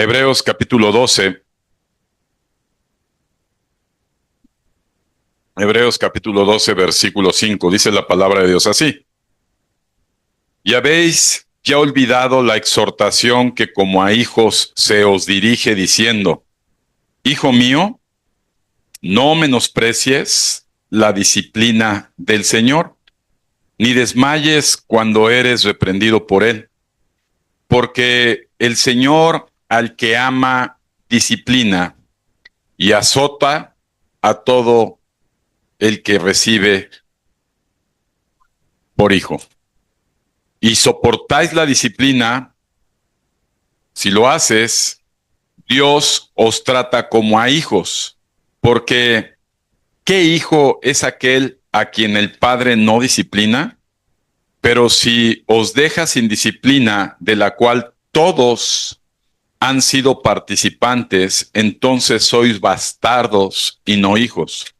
Hebreos capítulo 12. Hebreos capítulo 12, versículo 5. Dice la palabra de Dios así. Y habéis ya olvidado la exhortación que como a hijos se os dirige diciendo, Hijo mío, no menosprecies la disciplina del Señor, ni desmayes cuando eres reprendido por Él, porque el Señor al que ama disciplina y azota a todo el que recibe por hijo. Y soportáis la disciplina, si lo haces, Dios os trata como a hijos, porque ¿qué hijo es aquel a quien el Padre no disciplina? Pero si os deja sin disciplina, de la cual todos han sido participantes, entonces sois bastardos y no hijos.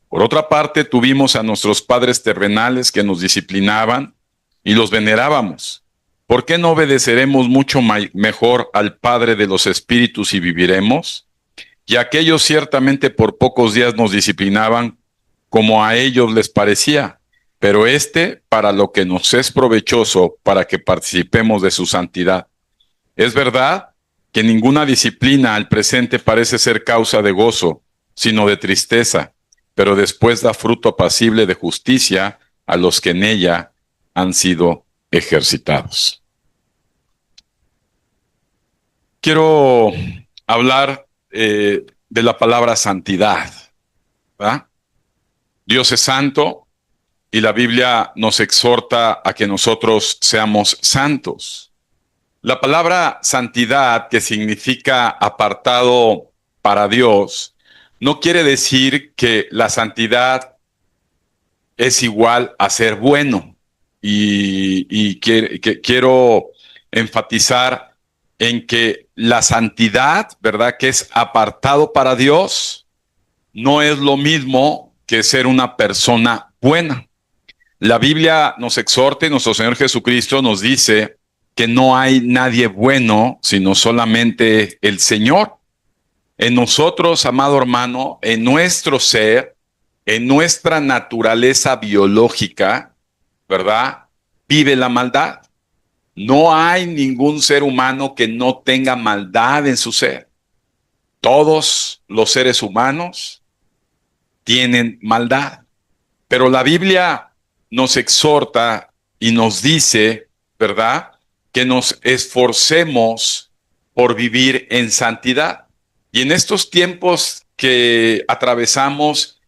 Por otra parte, tuvimos a nuestros padres terrenales que nos disciplinaban y los venerábamos. ¿Por qué no obedeceremos mucho mejor al Padre de los Espíritus y viviremos? Y aquellos ciertamente por pocos días nos disciplinaban como a ellos les parecía, pero para lo que nos es provechoso, para que participemos de su santidad. Es verdad que ninguna disciplina al presente parece ser causa de gozo, sino de tristeza, pero después da fruto apacible de justicia a los que en ella han sido ejercitados. Quiero hablar de la palabra santidad, ¿verdad? Dios es santo y la Biblia nos exhorta a que nosotros seamos santos. La palabra santidad, que significa apartado para Dios, no quiere decir que la santidad es igual a ser bueno. Quiero enfatizar en que la santidad, ¿verdad?, que es apartado para Dios, no es lo mismo que ser una persona buena. La Biblia nos exhorta y nuestro Señor Jesucristo nos dice que no hay nadie bueno, sino solamente el Señor. En nosotros, amado hermano, en nuestro ser, en nuestra naturaleza biológica, ¿verdad?, vive la maldad. No hay ningún ser humano que no tenga maldad en su ser. Todos los seres humanos tienen maldad. Pero la Biblia nos exhorta y nos dice, ¿verdad?, que nos esforcemos por vivir en santidad. Y en estos tiempos que atravesamos,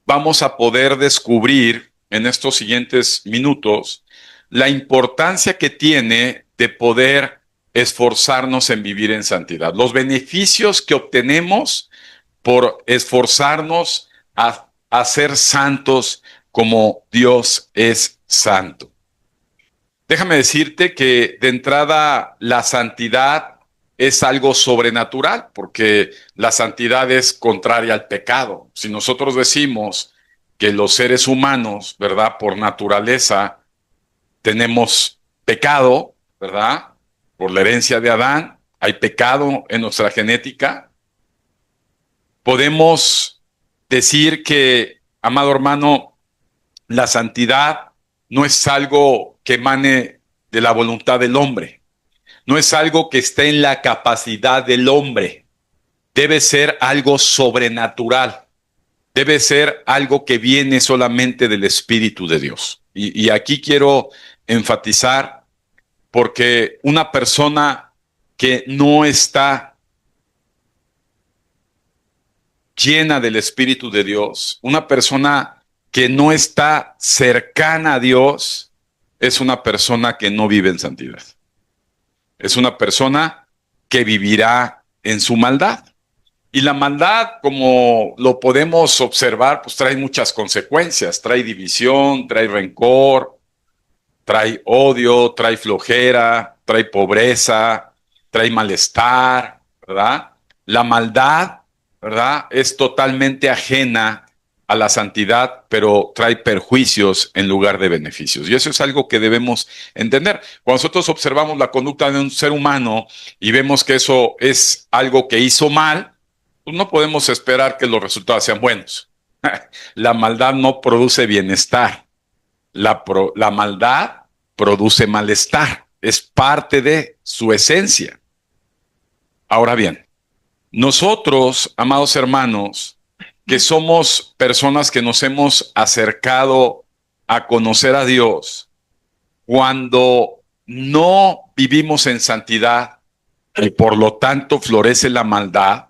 vamos a poder descubrir en estos siguientes minutos la importancia que tiene de poder esforzarnos en vivir en santidad. Los beneficios que obtenemos por esforzarnos a ser santos como Dios es santo. Déjame decirte que de entrada la santidad es algo sobrenatural, porque la santidad es contraria al pecado. Si nosotros decimos que los seres humanos, ¿verdad?, por naturaleza tenemos pecado, ¿verdad?, por la herencia de Adán, hay pecado en nuestra genética, podemos decir que, amado hermano, la santidad no es algo que emane de la voluntad del hombre, no es algo que esté en la capacidad del hombre, debe ser algo sobrenatural, debe ser algo que viene solamente del Espíritu de Dios. Y aquí quiero enfatizar, porque una persona que no está llena del Espíritu de Dios, una persona que no está cercana a Dios, es una persona que no vive en santidad. Es una persona que vivirá en su maldad. Y la maldad, como lo podemos observar, pues trae muchas consecuencias. Trae división, trae rencor, trae odio, trae flojera, trae pobreza, trae malestar, ¿verdad? La maldad, ¿verdad?, es totalmente ajena a la santidad, pero trae perjuicios en lugar de beneficios. Y eso es algo que debemos entender. Cuando nosotros observamos la conducta de un ser humano y vemos que eso es algo que hizo mal, pues no podemos esperar que los resultados sean buenos. La maldad no produce bienestar. La maldad produce malestar. Es parte de su esencia. Ahora bien, nosotros, amados hermanos, que somos personas que nos hemos acercado a conocer a Dios, cuando no vivimos en santidad y por lo tanto florece la maldad,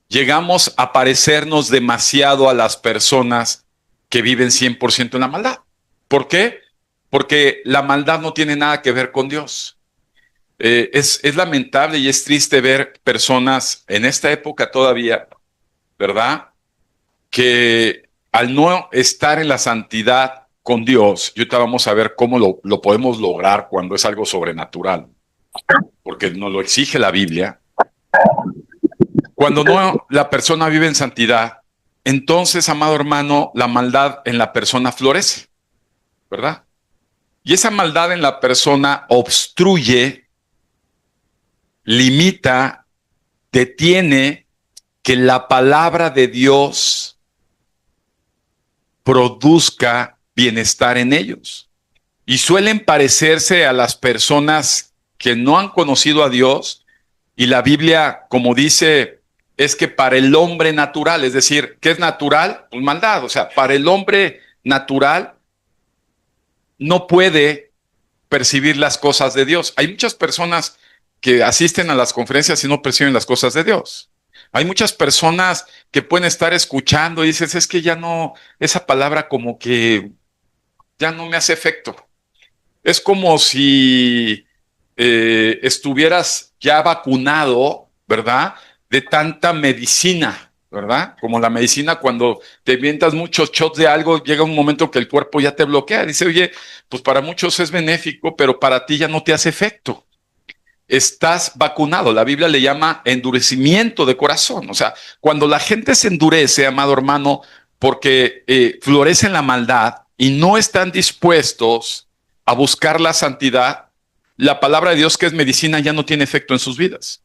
llegamos a parecernos demasiado a las personas que viven 100% en la maldad. ¿Por qué? Porque la maldad no tiene nada que ver con Dios. Es lamentable y es triste ver personas en esta época todavía, ¿verdad? Que al no estar en la santidad con Dios, y ahorita vamos a ver cómo lo podemos lograr cuando es algo sobrenatural, porque nos lo exige la Biblia. Cuando no la persona vive en santidad, entonces, amado hermano, la maldad en la persona florece, ¿verdad? Y esa maldad en la persona obstruye, limita, detiene que la palabra de Dios produzca bienestar en ellos. Y suelen parecerse a las personas que no han conocido a Dios. Y la Biblia, como dice, es que para el hombre natural, es decir, ¿qué es natural? Pues maldad. O sea, para el hombre natural no puede percibir las cosas de Dios. Hay muchas personas que asisten a las conferencias y no perciben las cosas de Dios. Hay muchas personas que pueden estar escuchando y dices, es que ya no, esa palabra como que ya no me hace efecto. Es como si estuvieras ya vacunado, ¿verdad? De tanta medicina, ¿verdad? Como la medicina, cuando te avientas muchos shots de algo, llega un momento que el cuerpo ya te bloquea. Dice, oye, pues para muchos es benéfico, pero para ti ya no te hace efecto. Estás vacunado. La Biblia le llama endurecimiento de corazón. O sea, cuando la gente se endurece, amado hermano, porque florece en la maldad y no están dispuestos a buscar la santidad, la palabra de Dios, que es medicina, ya no tiene efecto en sus vidas.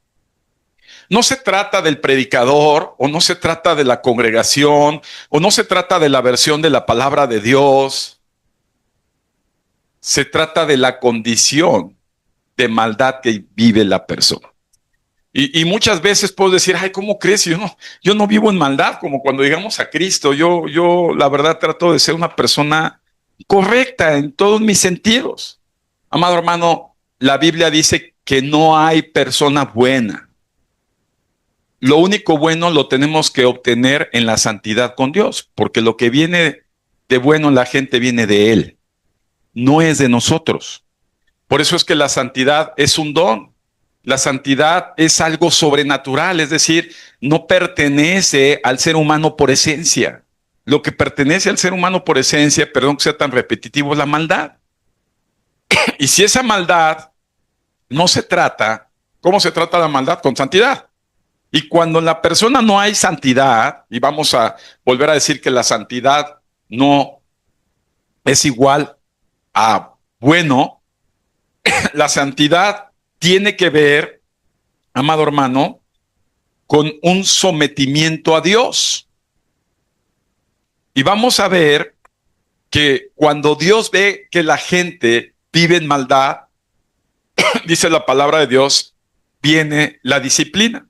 No se trata del predicador, o no se trata de la congregación, o no se trata de la versión de la palabra de Dios. Se trata de la condición de maldad que vive la persona. Y muchas veces puedo decir, ay, ¿cómo crees? Yo no vivo en maldad, como cuando llegamos a Cristo. Yo la verdad trato de ser una persona correcta en todos mis sentidos. Amado hermano, la Biblia dice que no hay persona buena. Lo único bueno lo tenemos que obtener en la santidad con Dios, porque lo que viene de bueno en la gente viene de Él, no es de nosotros. Por eso es que la santidad es un don. La santidad es algo sobrenatural, es decir, no pertenece al ser humano por esencia. Lo que pertenece al ser humano por esencia, perdón que sea tan repetitivo, es la maldad. Y si esa maldad no se trata, ¿cómo se trata la maldad? Con santidad. Y cuando en la persona no hay santidad, y vamos a volver a decir que la santidad no es igual a bueno, la santidad tiene que ver, amado hermano, con un sometimiento a Dios. Y vamos a ver que cuando Dios ve que la gente vive en maldad, dice la palabra de Dios, viene la disciplina.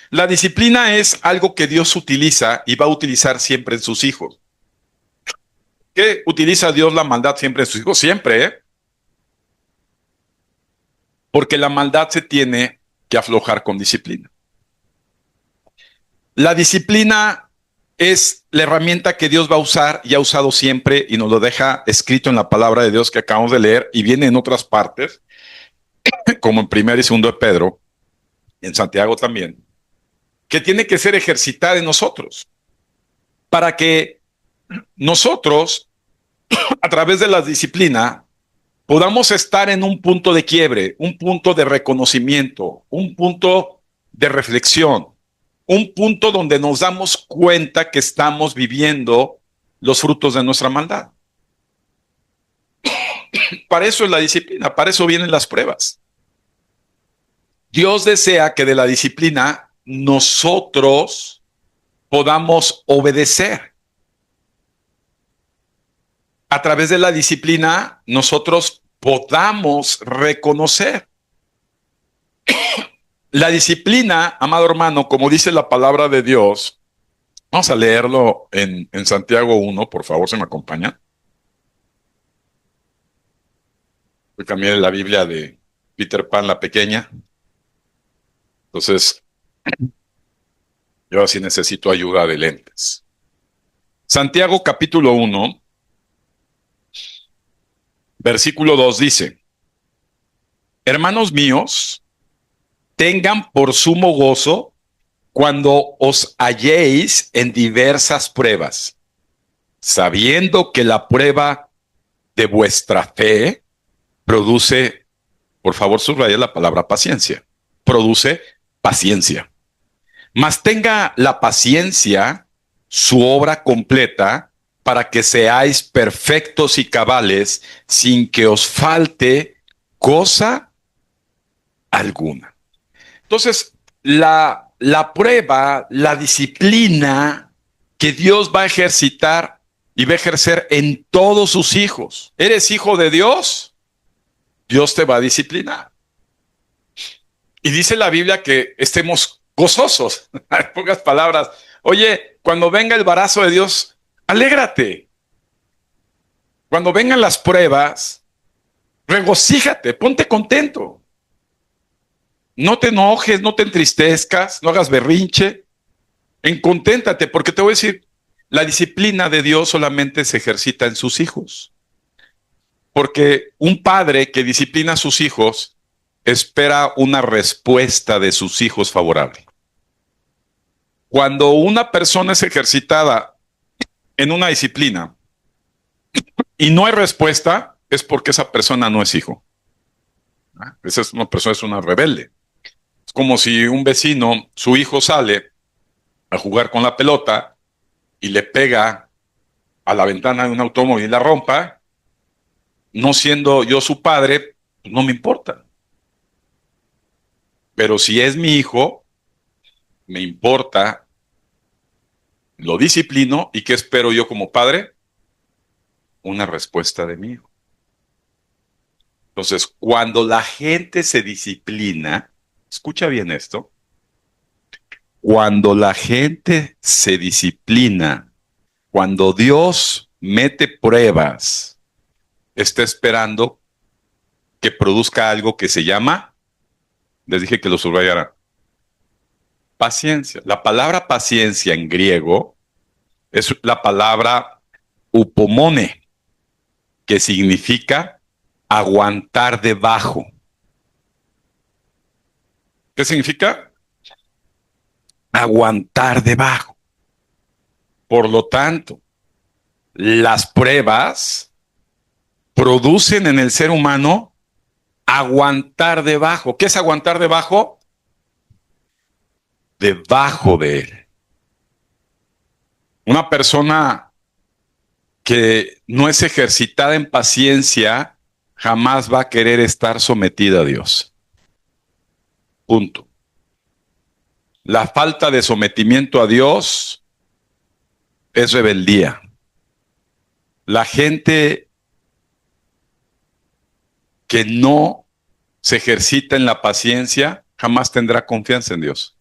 La disciplina es algo que Dios utiliza y va a utilizar siempre en sus hijos. ¿Qué utiliza Dios la maldad siempre en sus hijos? Siempre, ¿eh? Porque la maldad se tiene que aflojar con disciplina. La disciplina es la herramienta que Dios va a usar y ha usado siempre, y nos lo deja escrito en la palabra de Dios que acabamos de leer, y viene en otras partes, como en 1 y 2 de Pedro, y en Santiago también, que tiene que ser ejercitada en nosotros, para que nosotros, a través de la disciplina, podamos estar en un punto de quiebre, un punto de reconocimiento, un punto de reflexión, un punto donde nos damos cuenta que estamos viviendo los frutos de nuestra maldad. Para eso es la disciplina, para eso vienen las pruebas. Dios desea que de la disciplina nosotros podamos obedecer. A través de la disciplina nosotros podamos reconocer. La disciplina, amado hermano, como dice la palabra de Dios, vamos a leerlo en Santiago 1, por favor, ¿se me acompaña? Voy a cambiar la Biblia de Peter Pan, la pequeña. Entonces, yo sí necesito ayuda de lentes. Santiago capítulo 1, versículo 2 dice, hermanos míos, tengan por sumo gozo cuando os halléis en diversas pruebas, sabiendo que la prueba de vuestra fe produce, por favor subraya la palabra paciencia, produce paciencia. Mas tenga la paciencia su obra completa para que seáis perfectos y cabales sin que os falte cosa alguna. Entonces, la prueba, la disciplina que Dios va a ejercitar y va a ejercer en todos sus hijos. ¿Eres hijo de Dios? Dios te va a disciplinar. Y dice la Biblia que estemos gozosos. En pocas palabras, oye, cuando venga el embarazo de Dios, alégrate. Cuando vengan las pruebas, regocíjate, ponte contento. No te enojes, no te entristezcas, no hagas berrinche. Conténtate, porque te voy a decir, la disciplina de Dios solamente se ejercita en sus hijos. Porque un padre que disciplina a sus hijos espera una respuesta de sus hijos favorable. Cuando una persona es ejercitada en una disciplina y no hay respuesta, es porque esa persona no es hijo. Esa es una persona, es una rebelde. Es como si un vecino, su hijo sale a jugar con la pelota y le pega a la ventana de un automóvil y la rompa, no siendo yo su padre, pues no me importa. Pero si es mi hijo, me importa, lo disciplino y ¿qué espero yo como padre? Una respuesta de mi hijo. Entonces, cuando la gente se disciplina, escucha bien esto, cuando la gente se disciplina, cuando Dios mete pruebas, está esperando que produzca algo que se llama, les dije que lo subrayara, paciencia. La palabra paciencia en griego es la palabra upomone, que significa aguantar debajo. ¿Qué significa? Aguantar debajo. Por lo tanto, las pruebas producen en el ser humano aguantar debajo. ¿Qué es aguantar debajo? Debajo de él. Una persona que no es ejercitada en paciencia jamás va a querer estar sometida a Dios. Punto. La falta de sometimiento a Dios es rebeldía. La gente que no se ejercita en la paciencia jamás tendrá confianza en Dios.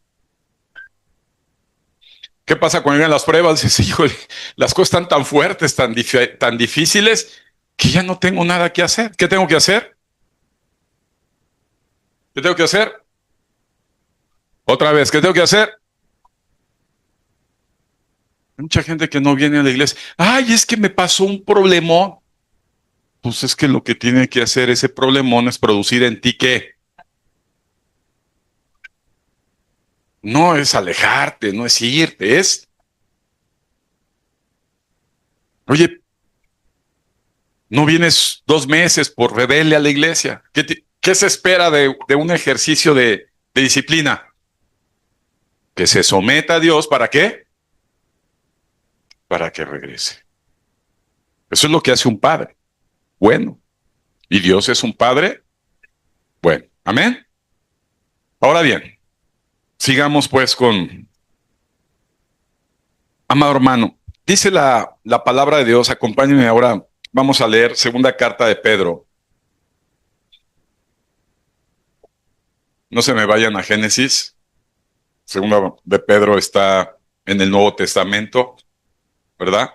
¿Qué pasa cuando llegan las pruebas? Dices, híjole, las cosas están tan fuertes, tan difíciles, que ya no tengo nada que hacer. ¿Qué tengo que hacer? ¿Qué tengo que hacer? Otra vez, ¿qué tengo que hacer? Hay mucha gente que no viene a la iglesia. Ay, es que me pasó un problemón. Pues es que lo que tiene que hacer ese problemón es producir en ti ¿qué? No es alejarte, no es irte, es, oye, no vienes 2 meses por rebelde a la iglesia. ¿Qué se espera de un ejercicio de disciplina? que se someta a Dios, ¿para qué? Para que regrese. Eso es lo que hace un padre. Bueno, y Dios es un padre. Bueno, amén. Ahora bien, sigamos pues con, amado hermano, dice la palabra de Dios, acompáñenme ahora, vamos a leer segunda carta de Pedro. No se me vayan a Génesis. Segunda de Pedro está en el Nuevo Testamento, ¿verdad?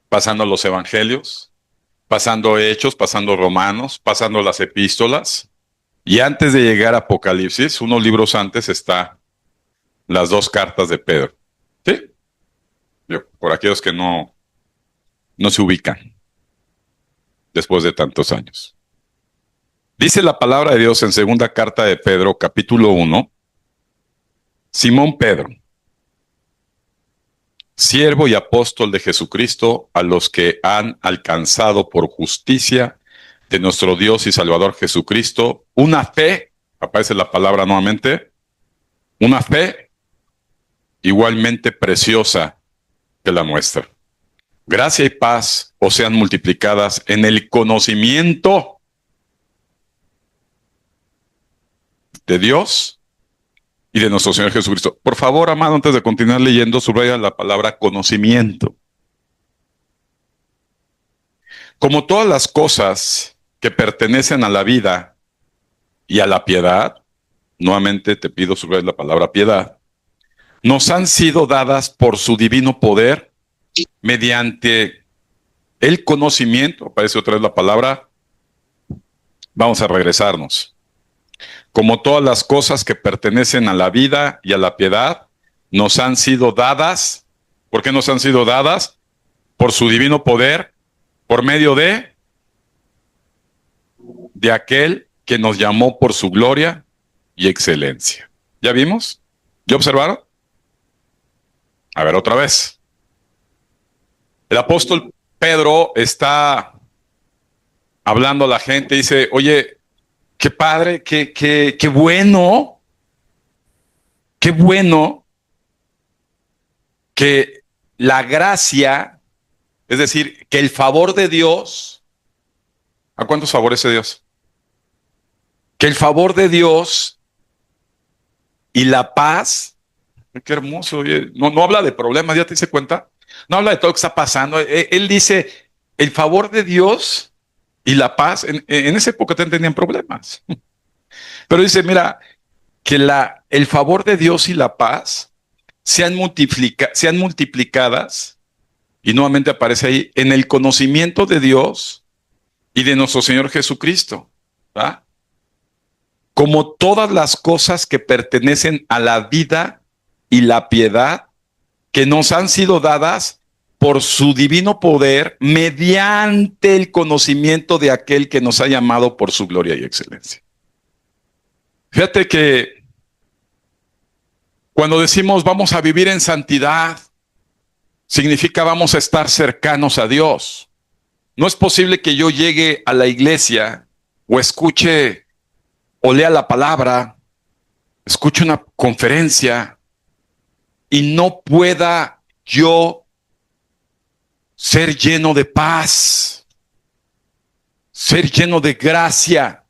Pasando los evangelios, pasando Hechos, pasando Romanos, pasando las epístolas. Y antes de llegar a Apocalipsis, unos libros antes, está las dos cartas de Pedro. ¿Sí? Por aquellos que no se ubican después de tantos años. Dice la palabra de Dios en segunda carta de Pedro, capítulo 1, Simón Pedro, siervo y apóstol de Jesucristo, a los que han alcanzado por justicia de nuestro Dios y Salvador Jesucristo una fe, aparece la palabra nuevamente, una fe igualmente preciosa que la nuestra. Gracia y paz os sean multiplicadas en el conocimiento de Dios y de nuestro Señor Jesucristo. Por favor, amado, antes de continuar leyendo, subraya la palabra conocimiento. Como todas las cosas que pertenecen a la vida y a la piedad, nuevamente te pido subrayar la palabra piedad, nos han sido dadas por su divino poder mediante el conocimiento, aparece otra vez la palabra, vamos a regresarnos. Como todas las cosas que pertenecen a la vida y a la piedad, nos han sido dadas. ¿Por qué nos han sido dadas? Por su divino poder, por medio de aquel que nos llamó por su gloria y excelencia. ¿Ya vimos? ¿Ya observaron? A ver, otra vez. El apóstol Pedro está hablando a la gente, dice, oye, qué padre, qué bueno que la gracia, es decir, que el favor de Dios, ¿a cuántos favorece Dios? Que el favor de Dios y la paz, qué hermoso, oye, no habla de problemas, ¿ya te diste cuenta? No habla de todo lo que está pasando, él dice, el favor de Dios y la paz, en esa época tenían problemas. Pero dice, mira, que el favor de Dios y la paz sean multiplicadas, y nuevamente aparece ahí, en el conocimiento de Dios y de nuestro Señor Jesucristo, ¿va? Como todas las cosas que pertenecen a la vida y la piedad, que nos han sido dadas por su divino poder, mediante el conocimiento de aquel que nos ha llamado por su gloria y excelencia. Fíjate que cuando decimos vamos a vivir en santidad, significa vamos a estar cercanos a Dios. No es posible que yo llegue a la iglesia o escuche o lea la palabra, escuche una conferencia y no pueda yo ser lleno de paz, ser lleno de gracia,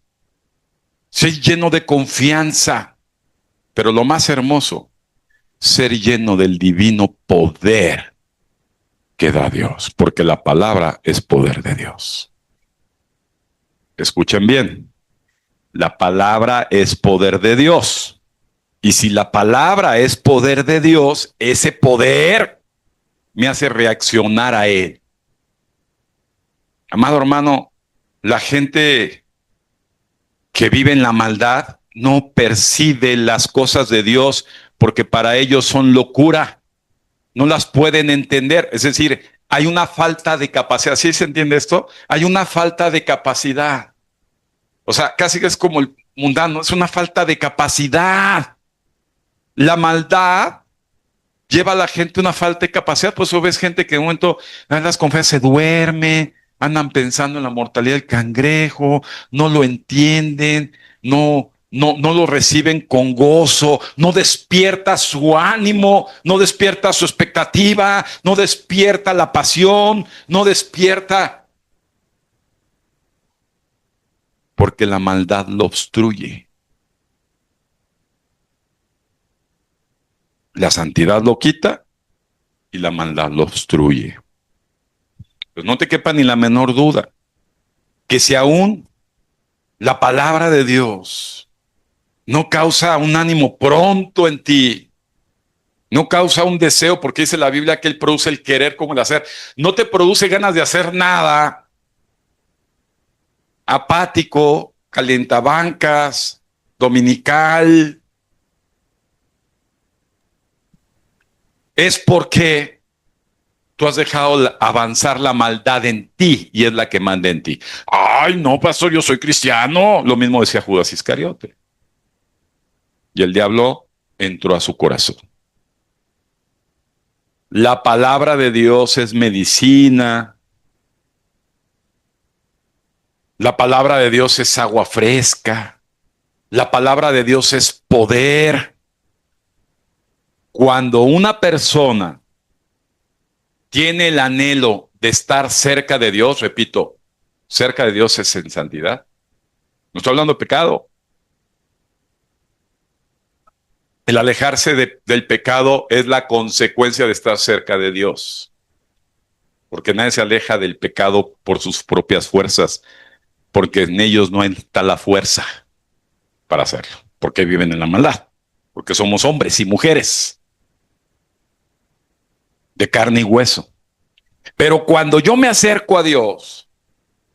ser lleno de confianza, pero lo más hermoso, ser lleno del divino poder que da Dios, porque la palabra es poder de Dios. Escuchen bien, la palabra es poder de Dios. Y si la palabra es poder de Dios, ese poder me hace reaccionar a él. Amado hermano, la gente que vive en la maldad no percibe las cosas de Dios porque para ellos son locura. No las pueden entender. Es decir, hay una falta de capacidad. ¿Sí se entiende esto? Hay una falta de capacidad. O sea, casi que es como el mundano, es una falta de capacidad. La maldad lleva a la gente una falta de capacidad. Pues tú ves gente que en un momento en las conferencias se duerme, andan pensando en la mortalidad del cangrejo, no lo entienden, no no lo reciben con gozo, no despierta su ánimo, no despierta su expectativa, no despierta la pasión, no despierta, porque la maldad lo obstruye. La santidad lo quita y la maldad lo obstruye. Pues no te quepa ni la menor duda que si aún la palabra de Dios no causa un ánimo pronto en ti, no causa un deseo, porque dice la Biblia que Él produce el querer como el hacer, no te produce ganas de hacer nada, apático, calientabancas, dominical, es porque tú has dejado avanzar la maldad en ti y es la que manda en ti. Ay, no, pastor, yo soy cristiano. Lo mismo decía Judas Iscariote. Y el diablo entró a su corazón. La palabra de Dios es medicina. La palabra de Dios es agua fresca. La palabra de Dios es poder. Cuando una persona tiene el anhelo de estar cerca de Dios, repito, cerca de Dios es en santidad. No estoy hablando de pecado. El alejarse del pecado es la consecuencia de estar cerca de Dios. Porque nadie se aleja del pecado por sus propias fuerzas, porque en ellos no está la fuerza para hacerlo, porque viven en la maldad, porque somos hombres y mujeres de carne y hueso. Pero cuando yo me acerco a Dios,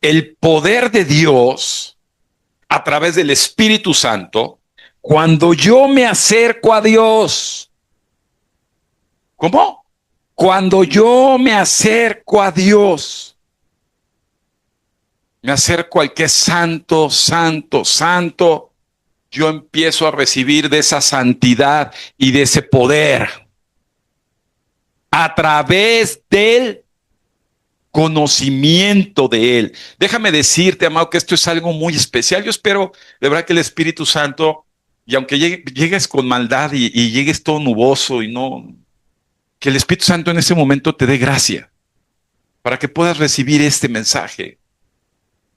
el poder de Dios a través del Espíritu Santo, cuando yo me acerco a Dios, ¿cómo? Cuando yo me acerco a Dios, me acerco al que es santo, santo, santo, yo empiezo a recibir de esa santidad y de ese poder a través del conocimiento de Él. Déjame decirte, amado, que esto es algo muy especial. Yo espero de verdad que el Espíritu Santo, y aunque llegues con maldad y llegues todo nuboso y no, que el Espíritu Santo en ese momento te dé gracia para que puedas recibir este mensaje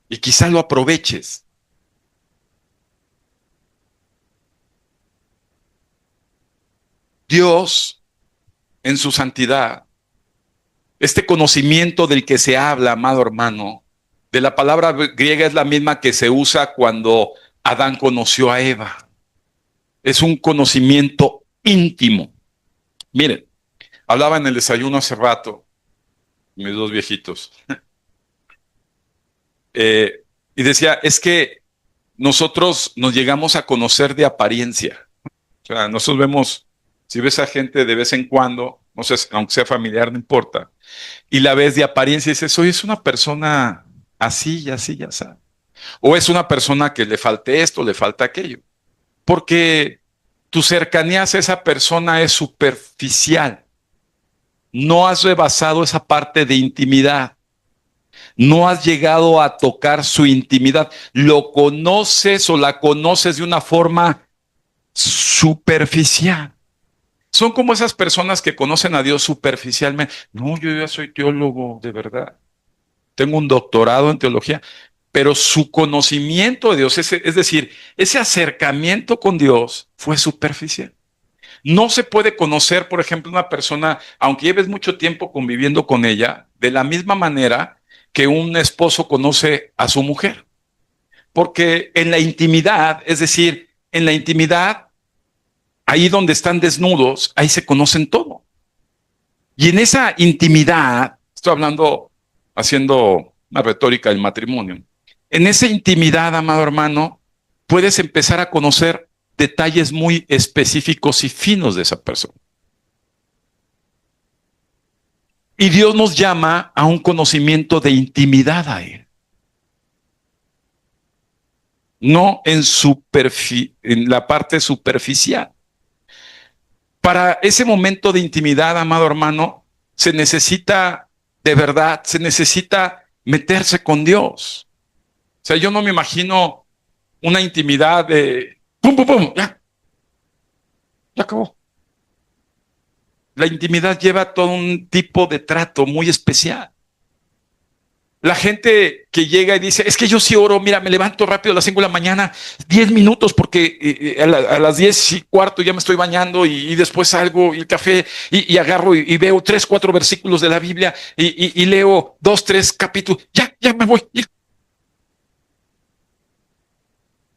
y quizá lo aproveches. Dios, en su santidad, este conocimiento del que se habla, amado hermano, de la palabra griega es la misma que se usa cuando Adán conoció a Eva. Es un conocimiento íntimo. Miren, hablaba en el desayuno hace rato, mis dos viejitos, y decía, es que nosotros nos llegamos a conocer de apariencia. O sea, nosotros vemos, si ves a gente de vez en cuando, no sé, aunque sea familiar, no importa, y la ves de apariencia y dices, oye, es una persona así y así, ya sabes. O es una persona que le falte esto, le falta aquello. Porque tu cercanía hacia esa persona es superficial. No has rebasado esa parte de intimidad. No has llegado a tocar su intimidad. Lo conoces o la conoces de una forma superficial. Son como esas personas que conocen a Dios superficialmente. No, yo ya soy teólogo, de verdad. Tengo un doctorado en teología, pero su conocimiento de Dios, es decir, ese acercamiento con Dios fue superficial. No se puede conocer, por ejemplo, una persona, aunque lleves mucho tiempo conviviendo con ella, de la misma manera que un esposo conoce a su mujer. Porque en la intimidad, es decir, en la intimidad, ahí donde están desnudos, ahí se conocen todo. Y en esa intimidad, estoy hablando, haciendo una retórica del matrimonio, en esa intimidad, amado hermano, puedes empezar a conocer detalles muy específicos y finos de esa persona. Y Dios nos llama a un conocimiento de intimidad a Él. No en la parte superficial. Para ese momento de intimidad, amado hermano, se necesita de verdad, se necesita meterse con Dios. O sea, yo no me imagino una intimidad de ¡Pum, pum, pum! Ya acabó. La intimidad lleva todo un tipo de trato muy especial. La gente que llega y dice, es que yo sí oro, mira, me levanto rápido a las 5 de la mañana, 10 minutos, porque a las 10:15 ya me estoy bañando y después salgo y el café y agarro y veo 3, 4 versículos de la Biblia y leo 2, 3 capítulos, ya me voy.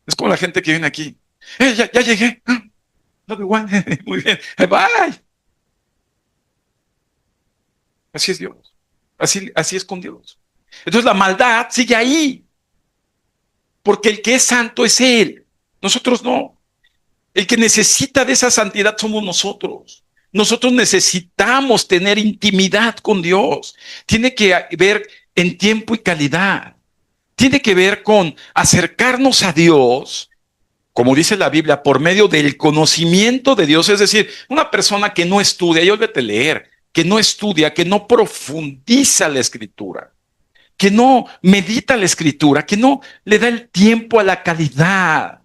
Es como la gente que viene aquí, ya llegué, no, igual, muy bien, bye. Así es Dios, así es con Dios. Entonces la maldad sigue ahí, porque el que es santo es Él, nosotros no. El que necesita de esa santidad somos nosotros. Nosotros necesitamos tener intimidad con Dios. Tiene que ver en tiempo y calidad. Tiene que ver con acercarnos a Dios, como dice la Biblia, por medio del conocimiento de Dios. Es decir, una persona que no estudia, y olvídate leer, que no estudia, que no profundiza la escritura, que no medita la escritura, que no le da el tiempo a la calidad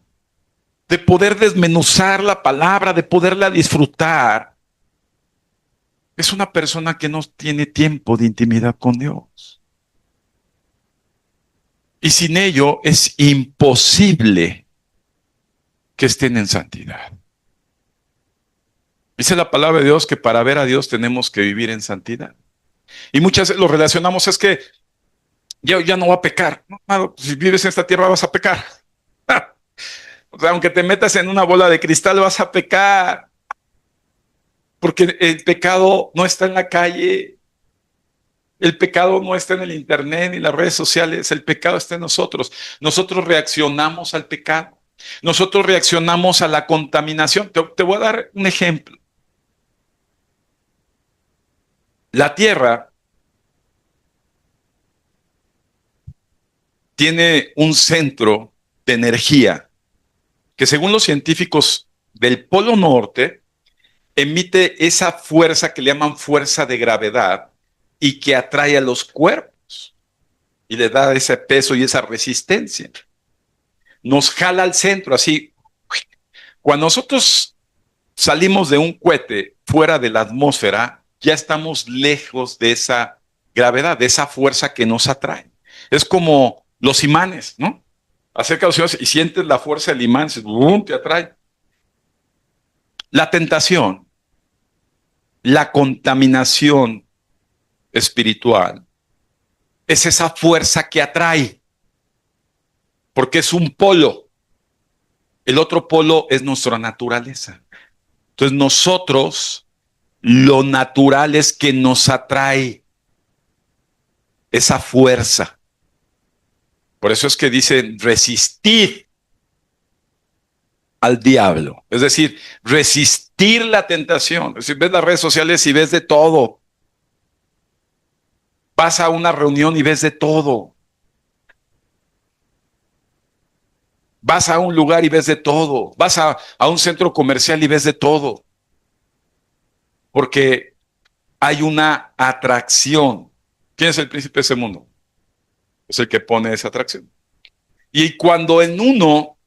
de poder desmenuzar la palabra, de poderla disfrutar, es una persona que no tiene tiempo de intimidad con Dios. Y sin ello es imposible que estén en santidad. Dice la palabra de Dios que para ver a Dios tenemos que vivir en santidad. Y muchas veces lo relacionamos, es que yo ya no voy a pecar. No, si vives en esta tierra vas a pecar. O sea, aunque te metas en una bola de cristal vas a pecar. Porque el pecado no está en la calle, el pecado no está en el internet ni las redes sociales, el pecado está en nosotros. Nosotros reaccionamos al pecado, nosotros reaccionamos a la contaminación. Te voy a dar un ejemplo. La Tierra tiene un centro de energía que, según los científicos del Polo Norte, emite esa fuerza que le llaman fuerza de gravedad y que atrae a los cuerpos y le da ese peso y esa resistencia. Nos jala al centro, así. Cuando nosotros salimos de un cohete fuera de la atmósfera, ya estamos lejos de esa gravedad, de esa fuerza que nos atrae. Es como los imanes, ¿no? Acerca de los imanes y sientes la fuerza del imán, ¡bum!, te atrae. La tentación, la contaminación espiritual, es esa fuerza que atrae, porque es un polo. El otro polo es nuestra naturaleza. Entonces nosotros, lo natural es que nos atrae esa fuerza. Por eso es que dicen resistir al diablo. Es decir, resistir la tentación. Es decir, ves las redes sociales y ves de todo. Vas a una reunión y ves de todo. Vas a un lugar y ves de todo. Vas a un centro comercial y ves de todo. Porque hay una atracción. ¿Quién es el príncipe de ese mundo? Es el que pone esa atracción. Y cuando en uno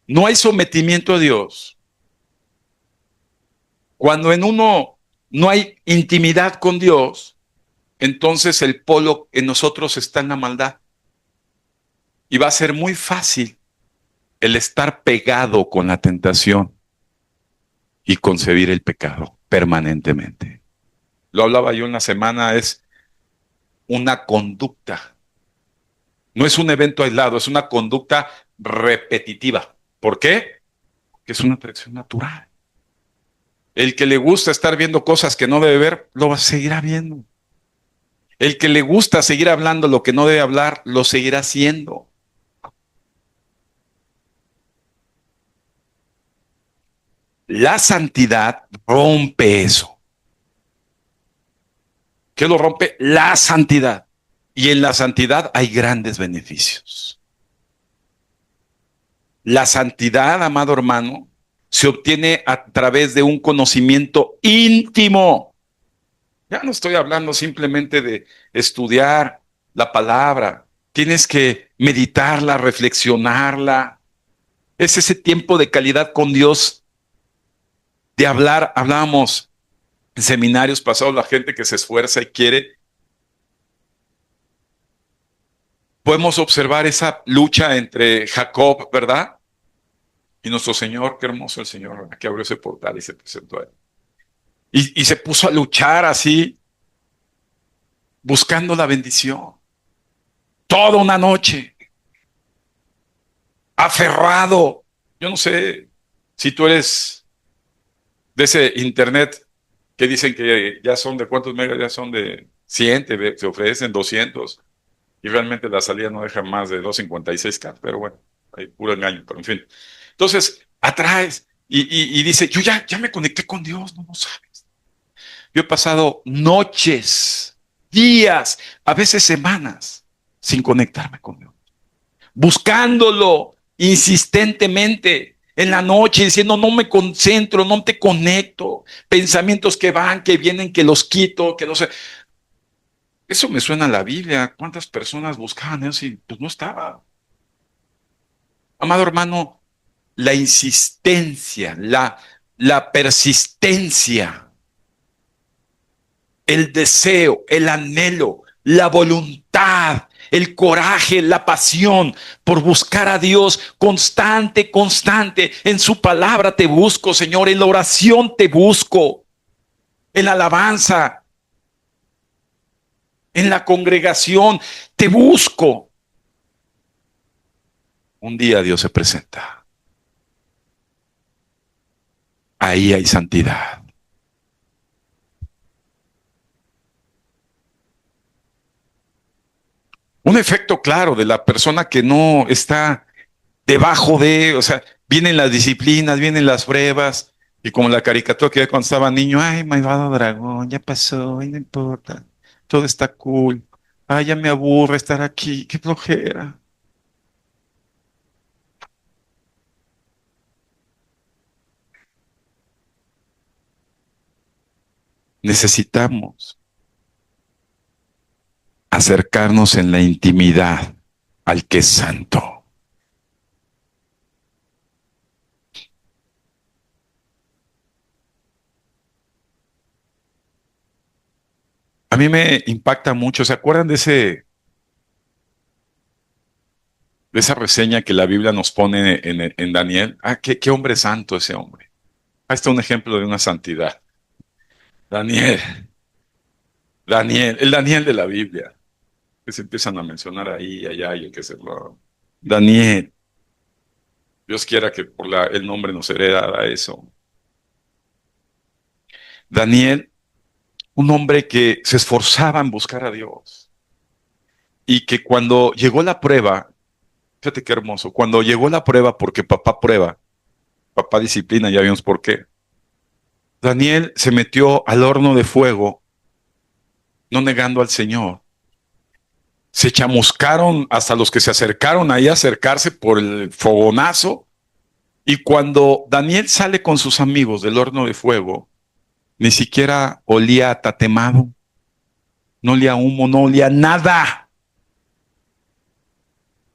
no hay sometimiento a Dios, cuando en uno no hay intimidad con Dios, entonces el polo en nosotros está en la maldad. Y va a ser muy fácil el estar pegado con la tentación y concebir el pecado permanentemente. Lo hablaba yo en la semana, es una conducta. No es un evento aislado, es una conducta repetitiva. ¿Por qué? Porque es una atracción natural. El que le gusta estar viendo cosas que no debe ver, lo seguirá viendo. El que le gusta seguir hablando lo que no debe hablar, lo seguirá haciendo. La santidad rompe eso. ¿Qué lo rompe? La santidad. Y en la santidad hay grandes beneficios. La santidad, amado hermano, se obtiene a través de un conocimiento íntimo. Ya no estoy hablando simplemente de estudiar la palabra. Tienes que meditarla, reflexionarla. Es ese tiempo de calidad con Dios, de hablar. Hablábamos en seminarios pasados, la gente que se esfuerza y quiere. Podemos observar esa lucha entre Jacob, ¿verdad? Y nuestro Señor. Qué hermoso el Señor, ¿verdad? Que abrió ese portal y se presentó a él. Y se puso a luchar así, buscando la bendición. Toda una noche, aferrado. Yo no sé si tú eres de ese internet que dicen que ya son de cuántos megas, ya son de 100, te ofrecen 200, y realmente la salida no deja más de 256K, pero bueno, hay puro engaño, pero en fin. Entonces, atraes y dice, yo ya me conecté con Dios, no sabes. Yo he pasado noches, días, a veces semanas, sin conectarme con Dios, buscándolo insistentemente en la noche, diciendo, no me concentro, no te conecto, pensamientos que van, que vienen, que los quito, que no sé. Eso me suena a la Biblia. ¿Cuántas personas buscaban eso y pues no estaba? Amado hermano, la insistencia, la persistencia, el deseo, el anhelo, la voluntad, el coraje, la pasión por buscar a Dios constante, constante. En su palabra te busco, Señor, en la oración te busco, en la alabanza, en la congregación te busco. Un día Dios se presenta. Ahí hay santidad. Un efecto claro de la persona que no está debajo de, o sea, vienen las disciplinas, vienen las pruebas, y como la caricatura que veía cuando estaba niño, ay, malvado dragón, ya pasó, ay, no importa, todo está cool, ay, ya me aburre estar aquí, qué flojera. Necesitamos acercarnos en la intimidad al que es santo. A mí me impacta mucho, ¿se acuerdan de esa reseña que la Biblia nos pone en Daniel? Ah, qué hombre santo ese hombre. Ahí está un ejemplo de una santidad. Daniel, el Daniel de la Biblia, que se empiezan a mencionar ahí, allá, y el que se lo... Daniel, Dios quiera que por el nombre nos heredara eso. Daniel, un hombre que se esforzaba en buscar a Dios y que cuando llegó la prueba, fíjate qué hermoso, cuando llegó la prueba, porque papá prueba, papá disciplina, ya vimos por qué. Daniel se metió al horno de fuego, no negando al Señor. Se chamuscaron hasta los que se acercaron ahí a acercarse por el fogonazo. Y cuando Daniel sale con sus amigos del horno de fuego, ni siquiera olía a tatemado, no olía a humo, no olía a nada.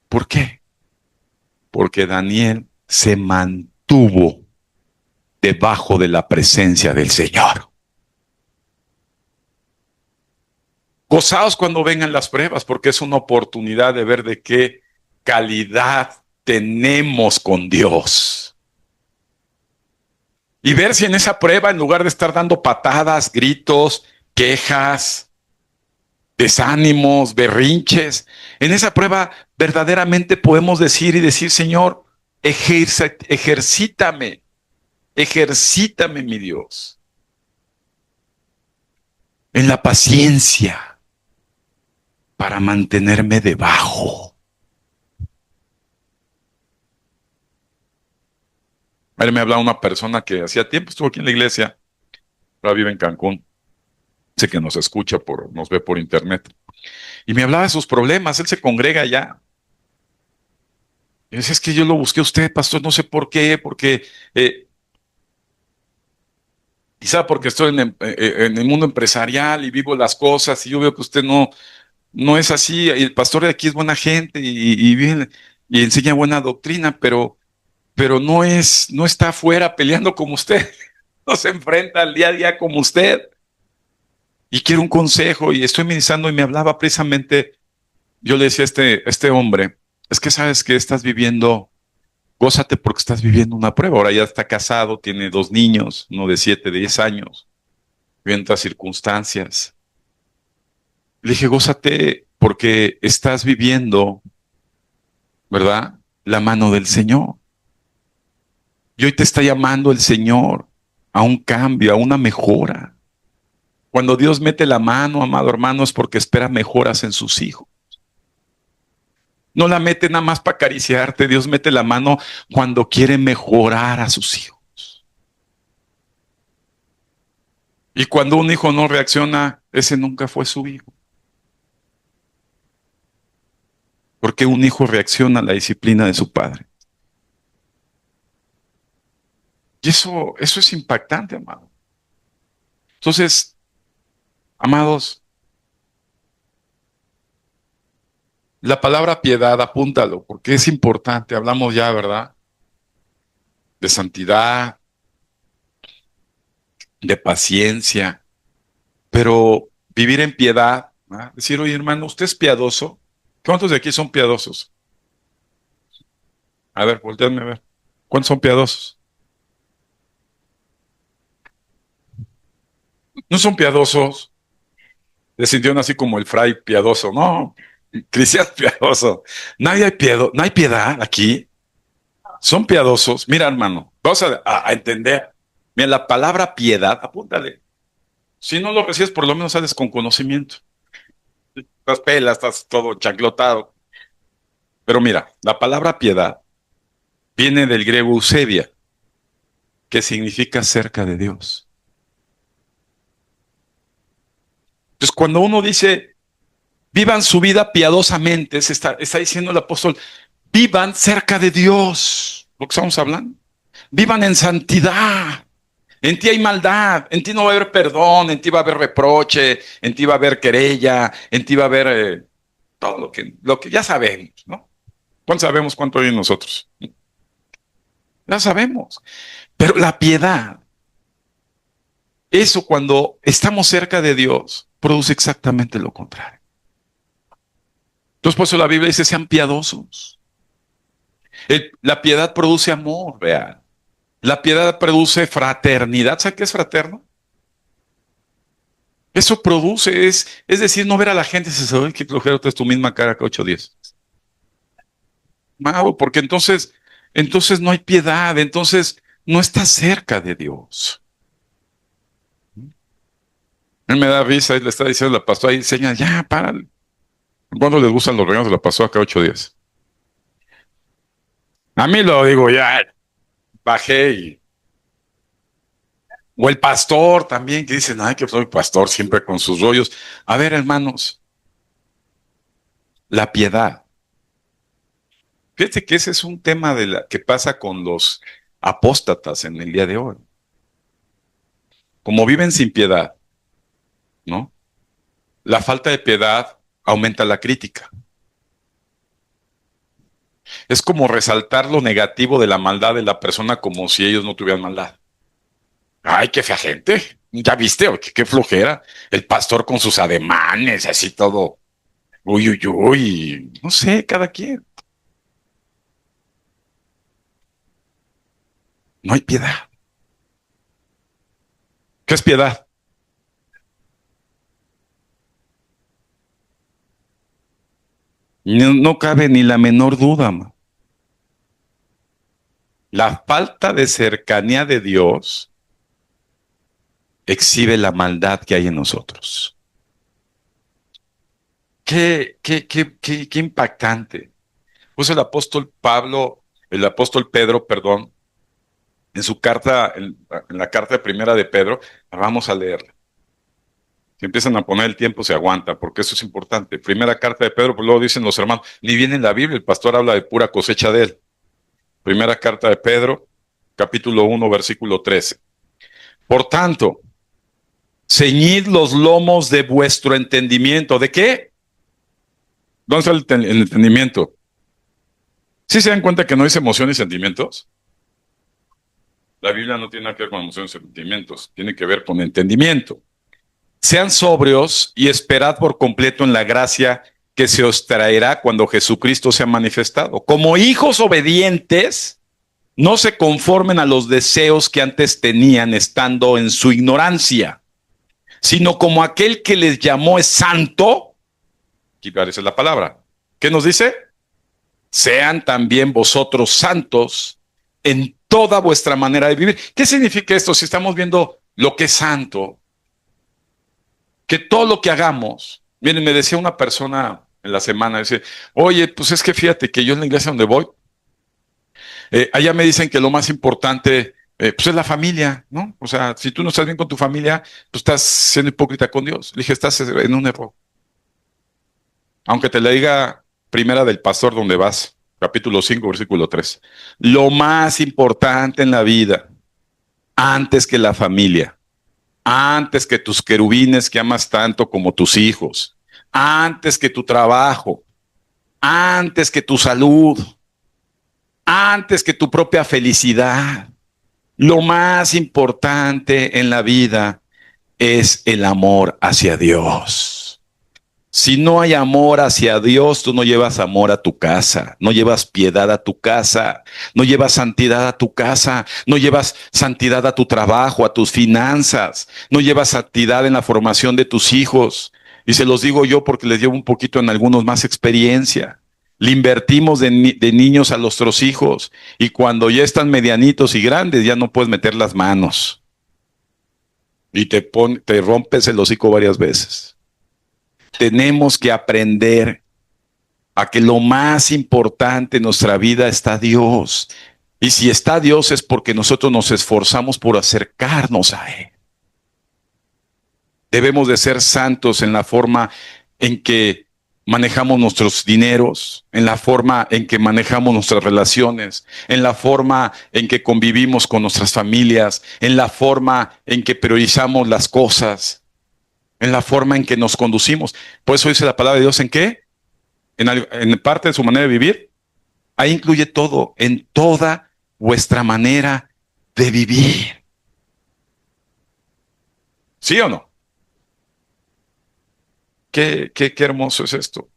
¿Por qué? Porque Daniel se mantuvo debajo de la presencia del Señor. Gozaos cuando vengan las pruebas, porque es una oportunidad de ver de qué calidad tenemos con Dios. Y ver si en esa prueba, en lugar de estar dando patadas, gritos, quejas, desánimos, berrinches, en esa prueba verdaderamente podemos decir y decir, Señor, ejercítame, ejercítame, mi Dios, en la paciencia para mantenerme debajo. Ayer me hablaba una persona que hacía tiempo estuvo aquí en la iglesia, ahora vive en Cancún, sé que nos escucha, nos ve por internet, y me hablaba de sus problemas, él se congrega allá. Y decía, es que yo lo busqué a usted, pastor, no sé por qué, porque quizá porque estoy en el mundo empresarial y vivo las cosas, y yo veo que usted no es así, y el pastor de aquí es buena gente y enseña buena doctrina, pero pero no está afuera peleando como usted, no se enfrenta al día a día como usted. Y quiero un consejo, y estoy ministrando y me hablaba precisamente, yo le decía a este hombre, es que sabes que estás viviendo, gózate porque estás viviendo una prueba. Ahora ya está casado, tiene 2 niños, uno de 7, de 10 años, vive en otras circunstancias. Le dije, gózate porque estás viviendo, ¿verdad? La mano del Señor. Y hoy te está llamando el Señor a un cambio, a una mejora. Cuando Dios mete la mano, amado hermano, es porque espera mejoras en sus hijos. No la mete nada más para acariciarte. Dios mete la mano cuando quiere mejorar a sus hijos. Y cuando un hijo no reacciona, ese nunca fue su hijo. Porque un hijo reacciona a la disciplina de su padre. Y eso es impactante, amado. Entonces, amados, la palabra piedad, apúntalo, porque es importante. Hablamos ya, ¿verdad? De santidad, de paciencia, pero vivir en piedad, ¿verdad? Decir, oye, hermano, ¿usted es piadoso? ¿Cuántos de aquí son piadosos? A ver, volteadme a ver. ¿Cuántos son piadosos? No son piadosos. Le sintieron así como el fray piadoso. No, cristiano piadoso. No hay piedad aquí. Son piadosos. Mira, hermano, vamos a entender. Mira, la palabra piedad, apúntale. Si no lo recibes, por lo menos sales con conocimiento. Estás pelas, estás todo chanclotado. Pero mira, la palabra piedad viene del griego eusebia, que significa cerca de Dios. Entonces, cuando uno dice, vivan su vida piadosamente, está diciendo el apóstol, vivan cerca de Dios, lo que estamos hablando. Vivan en santidad. En ti hay maldad, en ti no va a haber perdón, en ti va a haber reproche, en ti va a haber querella, en ti va a haber todo lo que ya sabemos, ¿no? ¿Cuánto sabemos cuánto hay en nosotros? Ya sabemos. Pero la piedad, eso cuando estamos cerca de Dios, produce exactamente lo contrario. Entonces, por eso la Biblia dice, sean piadosos. La piedad produce amor, vean. La piedad produce fraternidad. ¿Sabe qué es fraterno? Eso produce, es decir, no ver a la gente y dices, ay, qué flojera, es tu misma cara que 8 días. Amado, porque entonces no hay piedad, entonces no está cerca de Dios. A mí me da risa, y le está diciendo la pastora, ahí señal, ya, párale. ¿Cuándo les gustan los regalos de la pastora cada 8 días? A mí lo digo, ya, bajé y... O el pastor también, que dicen, ay, que soy pastor siempre con sus rollos. A ver, hermanos, la piedad. Fíjate que ese es un tema que pasa con los apóstatas en el día de hoy. Como viven sin piedad, ¿no? La falta de piedad aumenta la crítica. Es como resaltar lo negativo de la maldad de la persona como si ellos no tuvieran maldad. Ay, qué fea gente. ¿Ya viste? Oh, qué flojera. El pastor con sus ademanes, así todo. Uy, uy, uy. No sé, cada quien. No hay piedad. ¿Qué es piedad? No cabe ni la menor duda, ma. La falta de cercanía de Dios exhibe la maldad que hay en nosotros. Qué impactante. Pues el apóstol Pedro, perdón, en su carta, en la carta primera de Pedro, vamos a leerla. Si empiezan a poner el tiempo, se aguanta, porque eso es importante. Primera carta de Pedro, pues luego dicen los hermanos, ni viene en la Biblia, el pastor habla de pura cosecha de él. Primera carta de Pedro, capítulo 1, versículo 13. Por tanto, ceñid los lomos de vuestro entendimiento. ¿De qué? ¿Dónde está el entendimiento? ¿Sí se dan cuenta que no es emoción y sentimientos? La Biblia no tiene nada que ver con emociones y sentimientos, tiene que ver con entendimiento. Sean sobrios y esperad por completo en la gracia que se os traerá cuando Jesucristo sea manifestado. Como hijos obedientes, no se conformen a los deseos que antes tenían estando en su ignorancia, sino como aquel que les llamó es santo. Aquí aparece la palabra. ¿Qué nos dice? Sean también vosotros santos en toda vuestra manera de vivir. ¿Qué significa esto? Si estamos viendo lo que es santo, que todo lo que hagamos, miren, me decía una persona en la semana, dice, oye, pues es que fíjate que yo en la iglesia donde voy, allá me dicen que lo más importante, pues es la familia, ¿no? O sea, si tú no estás bien con tu familia, pues estás siendo hipócrita con Dios. Le dije, estás en un error. Aunque te le diga primera del pastor donde vas, capítulo 5, versículo 3. Lo más importante en la vida, antes que la familia, antes que tus querubines que amas tanto como tus hijos, antes que tu trabajo, antes que tu salud, antes que tu propia felicidad. Lo más importante en la vida es el amor hacia Dios. Si no hay amor hacia Dios, tú no llevas amor a tu casa, no llevas piedad a tu casa, no llevas santidad a tu casa, no llevas santidad a tu trabajo, a tus finanzas, no llevas santidad en la formación de tus hijos. Y se los digo yo porque les llevo un poquito en algunos más experiencia. Le invertimos de niños a nuestros hijos y cuando ya están medianitos y grandes ya no puedes meter las manos y te rompes el hocico varias veces. Tenemos que aprender a que lo más importante en nuestra vida está Dios. Y si está Dios es porque nosotros nos esforzamos por acercarnos a Él. Debemos de ser santos en la forma en que manejamos nuestros dineros, en la forma en que manejamos nuestras relaciones, en la forma en que convivimos con nuestras familias, en la forma en que priorizamos las cosas, en la forma en que nos conducimos. Por eso dice la palabra de Dios, ¿en qué? En parte de su manera de vivir. Ahí incluye todo, en toda vuestra manera de vivir. ¿Sí o no? Qué hermoso es esto.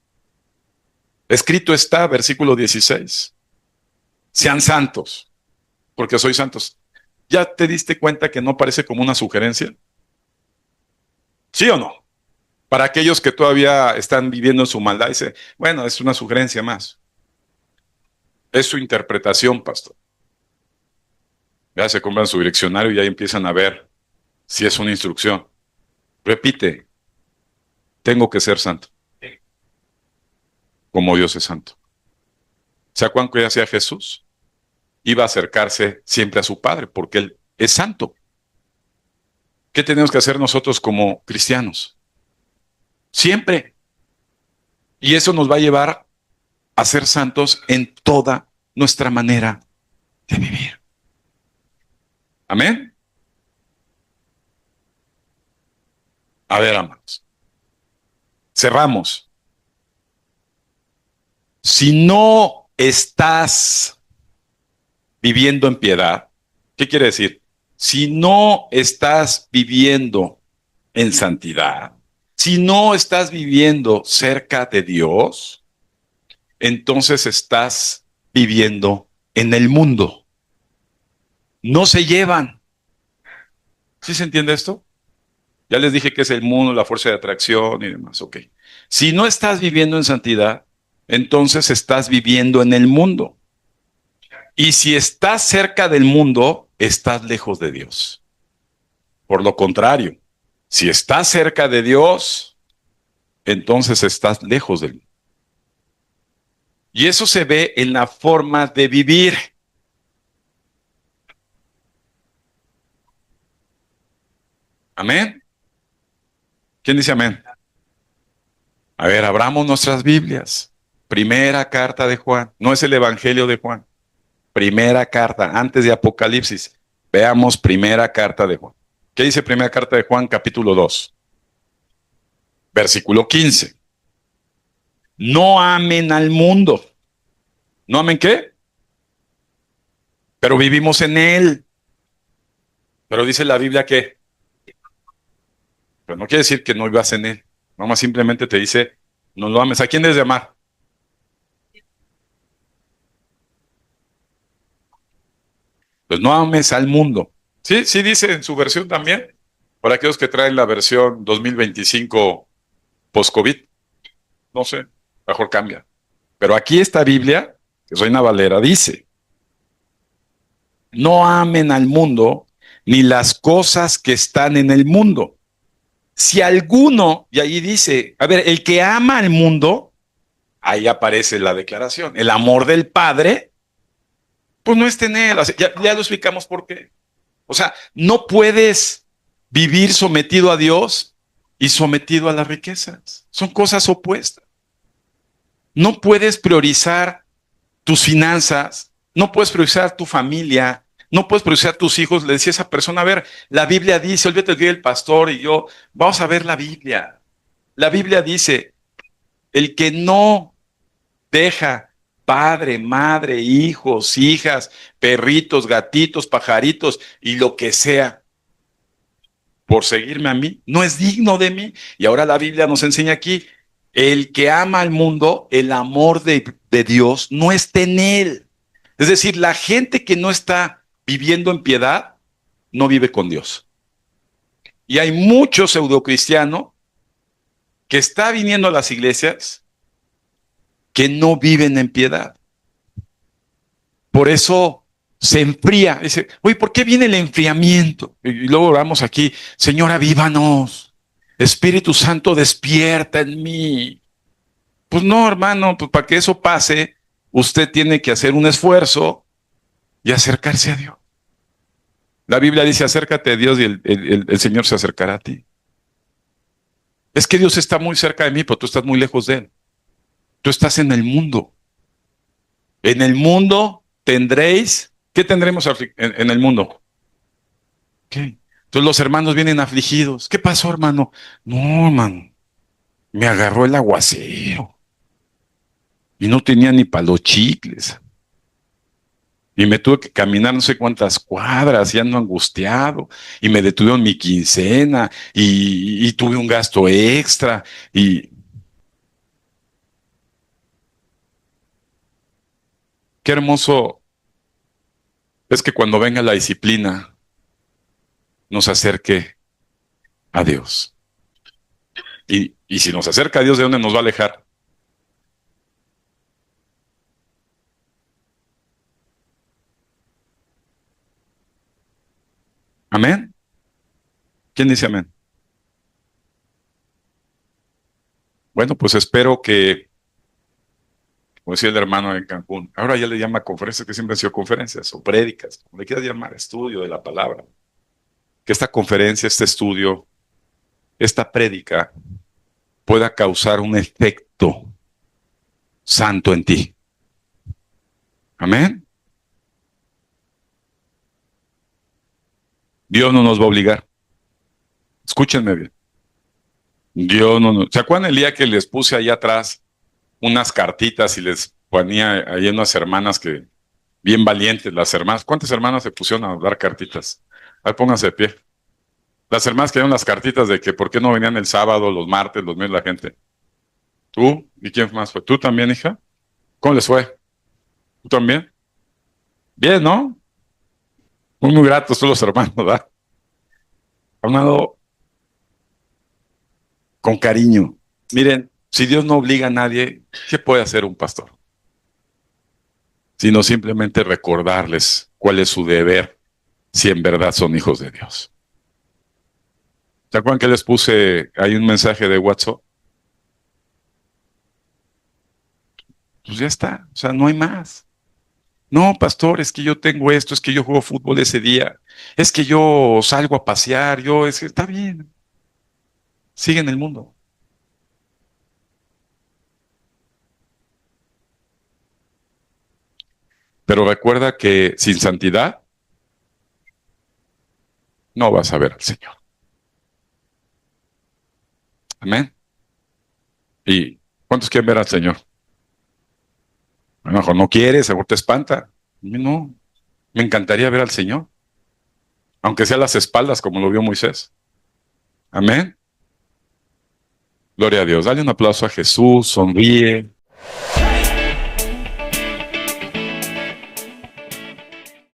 Escrito está, versículo 16. Sean santos, porque soy santos. ¿Ya te diste cuenta que no parece como una sugerencia? ¿Sí o no? Para aquellos que todavía están viviendo en su maldad, dice, bueno, es una sugerencia más. Es su interpretación, pastor. Ya se compran su diccionario y ahí empiezan a ver si es una instrucción. Repite, tengo que ser santo, como Dios es santo. ¿Se acuerdan que hacía Jesús? Iba a acercarse siempre a su Padre, porque Él es santo. ¿Qué tenemos que hacer nosotros como cristianos? Siempre. Y eso nos va a llevar a ser santos en toda nuestra manera de vivir. Amén. A ver, amados. Cerramos. Si no estás viviendo en piedad, ¿qué quiere decir? Si no estás viviendo en santidad, si no estás viviendo cerca de Dios, entonces estás viviendo en el mundo. No se llevan. ¿Sí se entiende esto? Ya les dije que es el mundo, la fuerza de atracción y demás. Ok. Si no estás viviendo en santidad, entonces estás viviendo en el mundo. Y si estás cerca del mundo, estás lejos de Dios. Por lo contrario, si estás cerca de Dios, entonces estás lejos de Él. Y eso se ve en la forma de vivir. Amén. ¿Quién dice amén? A ver, abramos nuestras Biblias. Primera carta de Juan. No es el Evangelio de Juan. Primera carta, antes de Apocalipsis. Veamos primera carta de Juan. ¿Qué dice primera carta de Juan, capítulo 2? Versículo 15. No amen al mundo. ¿No amen qué? Pero vivimos en él. Pero dice la Biblia que, pero no quiere decir que no vivas en él. Nomás simplemente te dice, no lo ames. ¿A quién debes de amar? Pues no ames al mundo. Sí, sí dice en su versión también. Para aquellos que traen la versión 2025 post-COVID, no sé, mejor cambia. Pero aquí esta Biblia, que Reina Valera, dice, no amen al mundo ni las cosas que están en el mundo. Si alguno, y ahí dice, a ver, el que ama al mundo, ahí aparece la declaración, el amor del Padre, pues no está en él. O sea, ya lo explicamos por qué. O sea, no puedes vivir sometido a Dios y sometido a las riquezas. Son cosas opuestas. No puedes priorizar tus finanzas, no puedes priorizar tu familia, no puedes priorizar tus hijos. Le decía a esa persona, a ver, la Biblia dice, olvídate que el pastor y yo, vamos a ver la Biblia. La Biblia dice, el que no deja padre, madre, hijos, hijas, perritos, gatitos, pajaritos y lo que sea por seguirme a mí, no es digno de mí. Y ahora la Biblia nos enseña aquí, el que ama al mundo, el amor de Dios no está en él. Es decir, la gente que no está viviendo en piedad, no vive con Dios. Y hay mucho pseudocristiano que está viniendo a las iglesias que no viven en piedad. Por eso se enfría. Dice, oye, ¿por qué viene el enfriamiento? Y luego oramos aquí, Señor, avívanos. Espíritu Santo, despierta en mí. Pues no, hermano, pues para que eso pase, usted tiene que hacer un esfuerzo y acercarse a Dios. La Biblia dice, acércate a Dios y el Señor se acercará a ti. Es que Dios está muy cerca de mí, pero tú estás muy lejos de Él. Tú estás en el mundo. En el mundo tendréis, ¿qué tendremos en el mundo? ¿Qué? Entonces los hermanos vienen afligidos. ¿Qué pasó, hermano? No, hermano, me agarró el aguacero y no tenía ni para los chicles. Y me tuve que caminar no sé cuántas cuadras y ando angustiado. Y me detuvieron mi quincena y tuve un gasto extra. Y qué hermoso es que cuando venga la disciplina nos acerque a Dios. Y si nos acerca a Dios, ¿de dónde nos va a alejar? ¿Amén? ¿Quién dice amén? Bueno, pues espero que, como decía el hermano en Cancún, ahora ya le llama conferencias, que siempre han sido conferencias o prédicas, como le quieras llamar, estudio de la palabra. Que esta conferencia, este estudio, esta prédica pueda causar un efecto santo en ti. Amén. Dios no nos va a obligar. Escúchenme bien. Dios no nos... ¿Se acuerdan el día que les puse ahí atrás unas cartitas y les ponía ahí unas hermanas que, bien valientes, las hermanas? ¿Cuántas hermanas se pusieron a dar cartitas? Ahí pónganse de pie. Las hermanas que dieron las cartitas de que por qué no venían el sábado, los martes, los miércoles la gente. ¿Tú? ¿Y quién más fue? ¿Tú también, hija? ¿Cómo les fue? ¿Tú también? Bien, ¿no? Muy, muy gratos todos los hermanos, ¿verdad? Amado, con cariño. Miren, si Dios no obliga a nadie, ¿qué puede hacer un pastor? Sino simplemente recordarles cuál es su deber si en verdad son hijos de Dios. ¿Se acuerdan que les puse ahí un mensaje de WhatsApp? Pues ya está, o sea, no hay más. No, pastor, es que yo tengo esto, es que yo juego fútbol ese día, es que yo salgo a pasear, es que está bien, sigue en el mundo. Pero recuerda que sin santidad no vas a ver al Señor. Amén. ¿Y cuántos quieren ver al Señor? A lo mejor no quieres, a lo mejor te espanta. A mí no, me encantaría ver al Señor. aunque sea las espaldas, como lo vio Moisés. Amén. Gloria a Dios. Dale un aplauso a Jesús, sonríe.